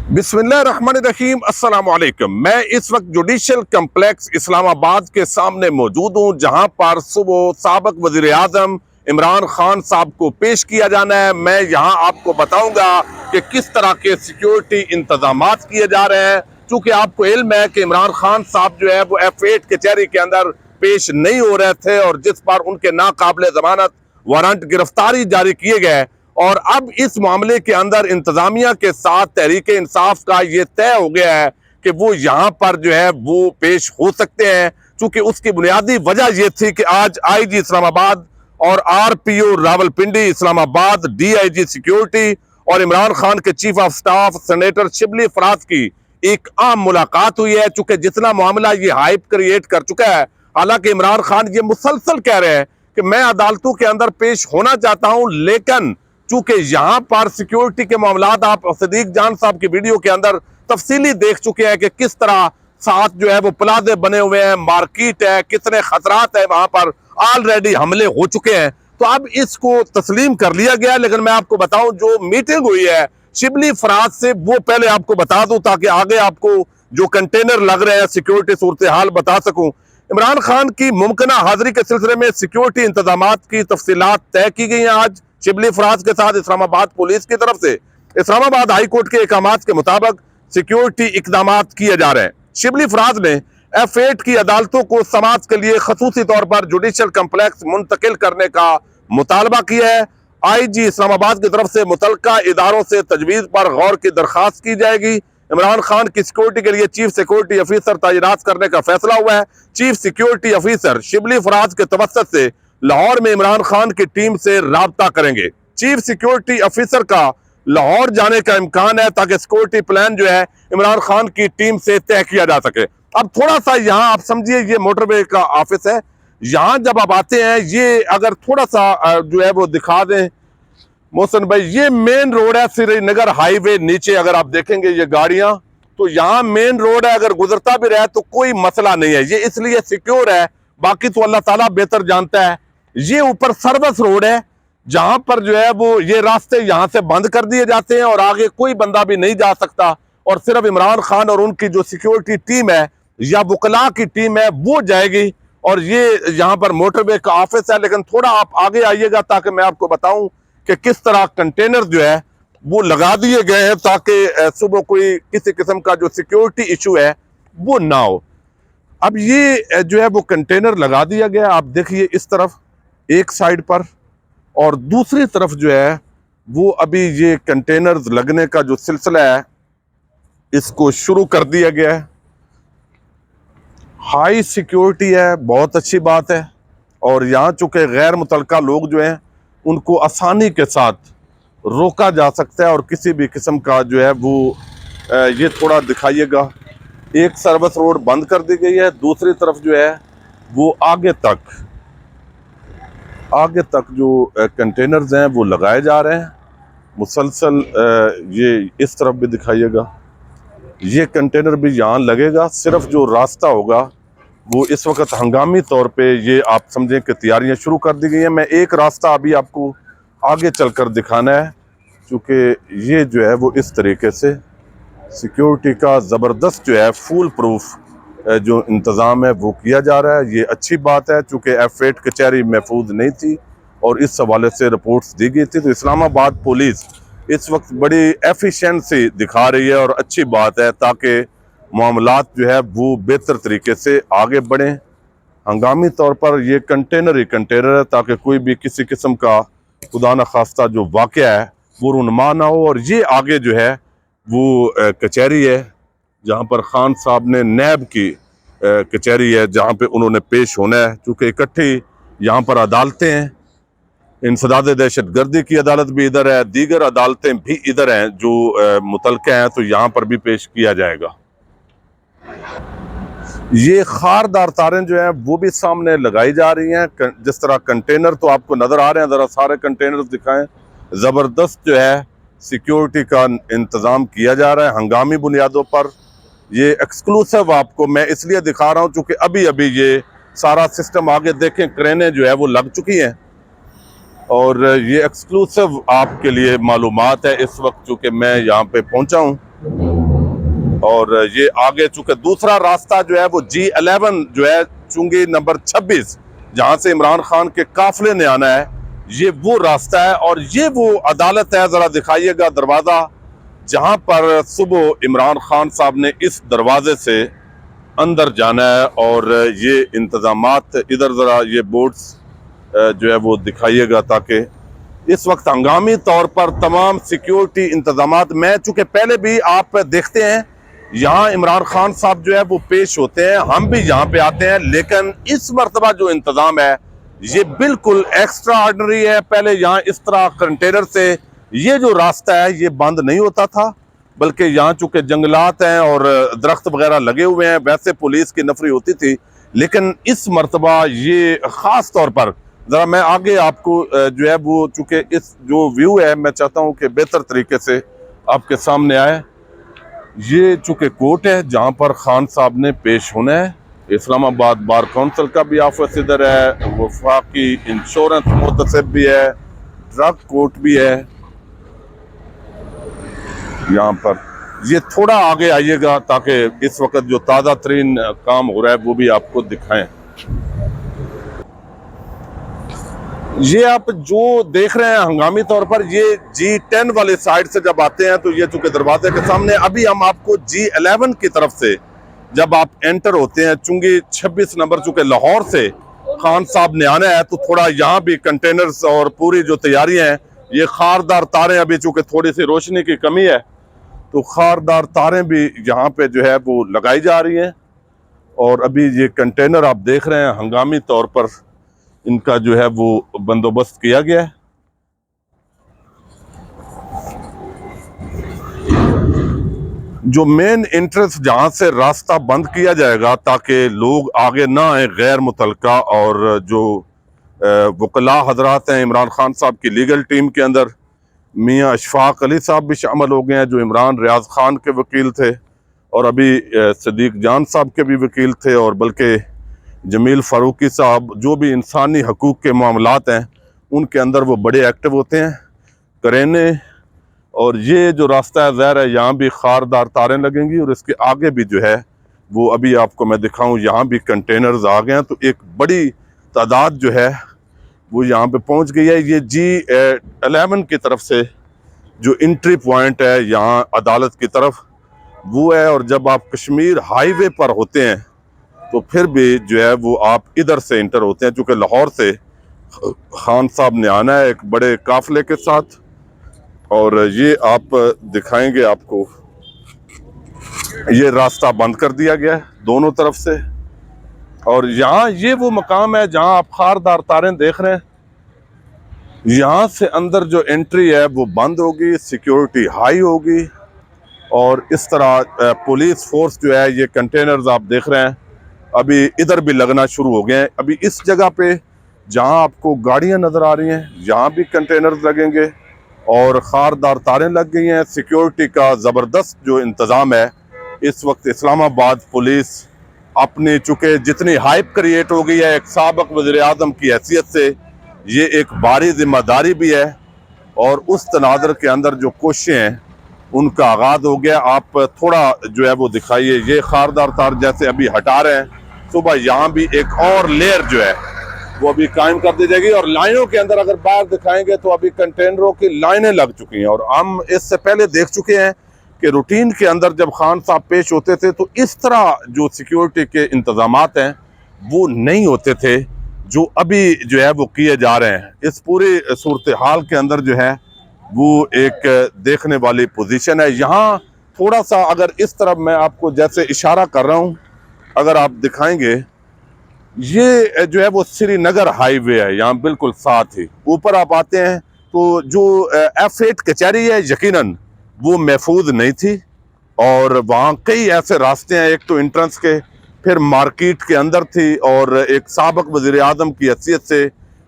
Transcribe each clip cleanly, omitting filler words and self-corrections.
बिस्मिल्लाहिर्रहमानिर्रहीम, अस्सलाम वालेकुम। मैं इस वक्त जुडिशल कम्प्लेक्स इस्लामाबाद के सामने मौजूद हूँ, जहाँ पर सुबह साबिक वज़ीर आज़म इमरान खान साहब को पेश किया जाना है। मैं यहाँ आपको बताऊंगा कि किस तरह के सिक्योरिटी इंतजामात किए जा रहे हैं, चूँकि आपको इल्म है कि इमरान खान साहब जो है वो F8 कचहरी के अंदर पेश नहीं हो रहे थे और जिस पर उनके नाकाबिले जमानत वारंट गिरफ्तारी जारी किए गए। और अब इस मामले के अंदर इंतजामिया के साथ तहरीक इंसाफ का ये तय हो गया है कि वो यहाँ पर जो है वो पेश हो सकते हैं, चूंकि उसकी बुनियादी वजह ये थी कि आज IG इस्लामाबाद और RPO Rawalpindi Islamabad, DIG security और इमरान खान के chief of staff senator Shibli Faraz की एक आम मुलाकात हुई है। चूंकि जितना मामला ये हाइप क्रिएट कर चुका है, हालांकि इमरान खान ये मुसलसल कह रहे हैं कि मैं अदालतों के अंदर पेश होना चाहता हूं, लेकिन चूंकि यहाँ पर सिक्योरिटी के मामलात आप सदीक जान साहब की वीडियो के अंदर तफसीली देख चुके हैं कि किस तरह साथ जो है वो प्लाजे बने हुए हैं, मार्केट है, कितने खतरात है, वहां पर ऑलरेडी हमले हो चुके हैं। तो अब इसको तस्लीम कर लिया गया। लेकिन मैं आपको बताऊं, जो मीटिंग हुई है शिबली फराज से, वो पहले आपको बता दूं ताकि आगे आपको जो कंटेनर लग रहे हैं सिक्योरिटी सूरत हाल बता सकूं। इमरान खान की मुमकिन हाजिरी के सिलसिले में सिक्योरिटी इंतजामात की तफसीलात तय की गई हैं। आज शिबली फराज के साथ इस्लामाबाद पुलिस की तरफ से इस्लामाबाद हाई कोर्ट के अहकामात के मुताबिक सिक्योरिटी इकदामात किए जा रहे हैं। शिबली फराज ने F8 की अदालतों को समाज के लिए खसूसी तौर पर जुडिशल कम्प्लेक्स मुंतकिल करने का मुतालबा किया है। IG इस्लामाबाद की तरफ से मुतल्लिका इदारों से तजवीज़ पर गौर की दरख्वास्त की जाएगी। इमरान खान की सिक्योरिटी के लिए चीफ सिक्योरिटी ऑफिसर तैनात करने का फैसला हुआ है। Chief security officer Shibli Faraz के तवस्सुत से लाहौर में इमरान खान की टीम से राब्ता करेंगे। चीफ सिक्योरिटी ऑफिसर का लाहौर जाने का इम्कान है ताकि सिक्योरिटी प्लान जो है इमरान खान की टीम से तय किया जा सके। अब थोड़ा सा यहाँ आप समझिए, ये मोटरवे का ऑफिस है। यहाँ जब आप आते हैं, ये अगर थोड़ा सा जो है वो दिखा दें मोहसिन भाई, ये मेन रोड है श्रीनगर हाईवे। नीचे अगर आप देखेंगे ये गाड़ियां, तो यहाँ मेन रोड है, अगर गुजरता भी रहे तो कोई मसला नहीं है। ये इसलिए सिक्योर है, बाकी तो अल्लाह ताला बेहतर जानता है। ये ऊपर सर्विस रोड है, जहां पर जो है वो ये रास्ते यहां से बंद कर दिए जाते हैं और आगे कोई बंदा भी नहीं जा सकता, और सिर्फ इमरान खान और उनकी जो सिक्योरिटी टीम है या वकला की टीम है वो जाएगी। और ये यहाँ पर मोटरवे का ऑफिस है। लेकिन थोड़ा आप आगे आइएगा ताकि मैं आपको बताऊं कि किस तरह कंटेनर जो है वो लगा दिए गए हैं ताकि सुबह कोई किसी किस्म का जो सिक्योरिटी इशू है वो ना हो। अब ये जो है वो कंटेनर लगा दिया गया, आप देखिए इस तरफ एक साइड पर, और दूसरी तरफ जो है वो अभी ये कंटेनर्स लगने का जो सिलसिला है इसको शुरू कर दिया गया है। हाई सिक्योरिटी है, बहुत अच्छी बात है। और यहाँ चूंकि गैर मुतल्लिका लोग जो हैं उनको आसानी के साथ रोका जा सकता है और किसी भी किस्म का जो है वो ये थोड़ा दिखाइएगा, एक सर्विस रोड बंद कर दी गई है, दूसरी तरफ जो है वो आगे तक जो कंटेनर्स हैं वो लगाए जा रहे हैं मुसलसल। ये इस तरफ भी दिखाइएगा, ये कंटेनर भी यहाँ लगेगा। सिर्फ जो रास्ता होगा वो इस वक्त हंगामी तौर पे ये आप समझें कि तैयारियां शुरू कर दी गई हैं। मैं एक रास्ता अभी आपको आगे चलकर दिखाना है, क्योंकि ये जो है वो इस तरीके से सिक्योरिटी का ज़बरदस्त जो है फुल प्रूफ जो इंतज़ाम है वो किया जा रहा है। ये अच्छी बात है, चूँकि F8 कचहरी महफूज नहीं थी और इस हवाले से रिपोर्ट्स दी गई थी। तो इस्लामाबाद पुलिस इस वक्त बड़ी एफिशिएंसी दिखा रही है और अच्छी बात है, ताकि मामलात जो है वो बेहतर तरीके से आगे बढ़ें। हंगामी तौर पर ये कंटेनर ही कंटेनर है ताकि कोई भी किसी किस्म का खुदा न खास्ता जो वाक़या है वो रुनमा ना हो। और ये आगे जो है वो कचहरी है जहाँ पर खान साहब ने नैब की कचहरी है जहाँ पे उन्होंने पेश होना है, चूँकि इकट्ठी यहाँ पर अदालतें हैं। इंसदाद दहशत गर्दी की अदालत भी इधर है, दीगर अदालतें भी इधर हैं जो मुतल्लिका हैं, तो यहाँ पर भी पेश किया जाएगा। ये खारदार तारें जो हैं वो भी सामने लगाई जा रही हैं। जिस तरह कंटेनर तो आपको नज़र आ रहे हैं, ज़रा सारे कंटेनर दिखाएं। ज़बरदस्त जो है सिक्योरिटी का इंतज़ाम किया जा रहा है हंगामी बुनियादों पर। ये एक्सक्लूसिव आपको मैं इसलिए दिखा रहा हूँ चूँकि अभी अभी ये सारा सिस्टम आगे देखें, क्रेनें जो है वो लग चुकी हैं और ये एक्सक्लूसिव आपके लिए मालूमात है इस वक्त, चूँकि मैं यहाँ पे पहुँचा हूँ। और ये आगे चूंकि दूसरा रास्ता जो है वो G11 जो है चुंगी नंबर 26 जहां से इमरान खान के काफिले ने आना है, ये वो रास्ता है और ये वो अदालत है। जरा दिखाइएगा दरवाजा जहां पर सुबह इमरान खान साहब ने इस दरवाजे से अंदर जाना है। और ये इंतजामात इधर जरा ये बोर्ड्स जो है वो दिखाइएगा ताकि इस वक्त हंगामी तौर पर तमाम सिक्योरिटी इंतजामात, मैं चूंकि पहले भी आप देखते हैं यहाँ इमरान खान साहब जो है वो पेश होते हैं, हम भी यहाँ पे आते हैं, लेकिन इस मर्तबा जो इंतजाम है ये बिल्कुल एक्स्ट्रा ऑर्डिनरी है। पहले यहाँ इस तरह कंटेनर से ये जो रास्ता है ये बंद नहीं होता था, बल्कि यहाँ चूंकि जंगलात हैं और दरख्त वगैरह लगे हुए हैं, वैसे पुलिस की नफरी होती थी, लेकिन इस मर्तबा ये खास तौर पर जरा मैं आगे आपको जो है वो चूंकि इस जो व्यू है मैं चाहता हूँ कि बेहतर तरीके से आपके सामने आए। ये चूंकि कोर्ट है जहाँ पर खान साहब ने पेश होना है। इस्लामाबाद बार काउंसिल का भी ऑफिस इधर है, वफाकी इंश्योरेंस मुतसिब भी है, ड्रग कोर्ट भी है यहाँ पर। ये थोड़ा आगे आइएगा ताकि इस वक्त जो ताज़ा तरीन काम हो रहा है वो भी आपको दिखाएं। ये आप जो देख रहे हैं हंगामी तौर पर ये G10 वाले साइड से जब आते हैं तो ये चूंकि दरवाजे के सामने, अभी हम आपको G11 की तरफ से जब आप एंटर होते हैं चुंगी 26 नंबर, चूंकि लाहौर से खान साहब ने आना है तो थोड़ा यहाँ भी कंटेनर्स और पूरी जो तैयारियां हैं, ये खारदार तारें, अभी चूंकि थोड़ी सी रोशनी की कमी है तो खारदार तारें भी यहाँ पे जो है वो लगाई जा रही हैं। और अभी ये कंटेनर आप देख रहे हैं हंगामी तौर पर इनका जो है वो बंदोबस्त किया गया है। जो मेन इंट्रेंस जहां से रास्ता बंद किया जाएगा ताकि लोग आगे ना आए गैर मुतलका, और जो वकला हजरात हैं इमरान खान साहब की लीगल टीम के अंदर मियाँ अशफाक अली साहब भी शामिल हो गए हैं जो इमरान रियाज खान के वकील थे, और अभी सदीक जान साहब के भी वकील थे, और बल्कि जमील फारूकी साहब जो भी इंसानी हकूक़ के मामलात हैं उनके अंदर वो बड़े एक्टिव होते हैं, करेने। और ये जो रास्ता है ज़ाहिर है यहाँ भी खारदार तारें लगेंगी, और इसके आगे भी जो है वो अभी आपको मैं दिखाऊं यहाँ भी कंटेनर्स आ गए हैं, तो एक बड़ी तादाद जो है वो यहाँ पे पहुँच गई है। ये G11 की तरफ से जो इंट्री पॉइंट है यहाँ अदालत की तरफ वो है, और जब आप कश्मीर हाईवे पर होते हैं तो फिर भी जो है वो आप इधर से इंटर होते हैं, चूँकि लाहौर से खान साहब ने आना है एक बड़े काफिले के साथ। और ये आप दिखाएंगे, आपको ये रास्ता बंद कर दिया गया है दोनों तरफ से, और यहाँ ये वो मकाम है जहाँ आप खारदार तारें देख रहे हैं, यहाँ से अंदर जो एंट्री है वो बंद होगी, सिक्योरिटी हाई होगी, और इस तरह पुलिस फोर्स जो है, ये कंटेनर्स आप देख रहे हैं अभी इधर भी लगना शुरू हो गए हैं। अभी इस जगह पे जहाँ आपको गाड़ियाँ नज़र आ रही हैं यहाँ भी कंटेनर्स लगेंगे और खारदार तारें लग गई हैं। सिक्योरिटी का ज़बरदस्त जो इंतज़ाम है इस वक्त इस्लामाबाद पुलिस अपनी, चूँकि जितनी हाइप क्रिएट हो गई है एक साबिक़ वज़ीर-ए-आज़म की हैसियत से, ये एक भारी जिम्मेदारी भी है, और उस तनाज़र के अंदर जो कोशिशें हैं उनका आगाज़ हो गया। आप थोड़ा जो है वो दिखाइए, ये खारदार तार जैसे अभी हटा रहे हैं, सुबह यहाँ भी एक और लेयर जो है वो अभी कायम कर दी जाएगी। और लाइनों के अंदर अगर बाहर दिखाएंगे तो अभी कंटेनरों की लाइनें लग चुकी हैं, और हम इससे पहले देख चुके हैं कि रूटीन के अंदर जब खान साहब पेश होते थे तो इस तरह जो सिक्योरिटी के इंतजामात हैं वो नहीं होते थे जो अभी जो है वो किए जा रहे हैं। इस पूरी सूरत हाल के अंदर जो है वो एक देखने वाली पोजीशन है। यहाँ थोड़ा सा अगर इस तरफ मैं आपको जैसे इशारा कर रहा हूँ, अगर आप दिखाएंगे, ये जो है वो श्रीनगर हाईवे है, यहाँ बिल्कुल साथ ही ऊपर आप आते हैं तो जो F8 कचहरी है यकीनन वो महफूज नहीं थी, और वहाँ कई ऐसे रास्ते हैं, एक तो एंट्रेंस के, फिर मार्केट के अंदर थी, और एक साबिक़ वज़ीर-ए-आज़म की हैसियत से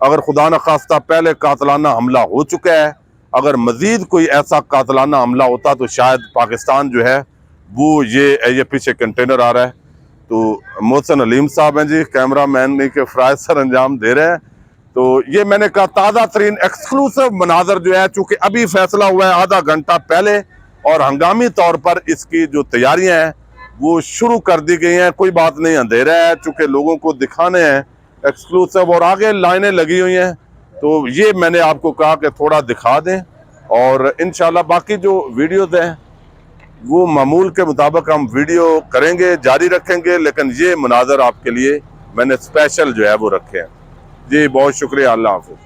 अगर खुदा न खास्ता पहले कातलाना हमला हो चुका है, अगर मज़ीद कोई ऐसा कातलाना हमला होता तो शायद पाकिस्तान जो है वो ये पीछे कंटेनर आ रहा है तो मोहसिन अलीम साहब हैं जी, कैमरा मैन नहीं के फ़राइज़ सर अंजाम दे रहे हैं। तो ये मैंने कहा ताज़ा तरीन एक्सक्लूसिव मनाजर जो है, चूँकि अभी फैसला हुआ है आधा घंटा पहले और हंगामी तौर पर इसकी जो तैयारियां हैं वो शुरू कर दी गई हैं। कोई बात नहीं, अंधेरा है, चूंकि लोगों को दिखाने हैं एक्सक्लूसिव और आगे लाइनें लगी हुई हैं, तो ये मैंने आपको कहा कि थोड़ा दिखा दें। और इंशाल्लाह बाकी जो वीडियोज हैं वो मामूल के मुताबिक हम वीडियो करेंगे, जारी रखेंगे, लेकिन ये मुनाजर आपके लिए मैंने स्पेशल जो है वो रखे हैं। जी बहुत शुक्रिया, अल्लाह हाफिज़।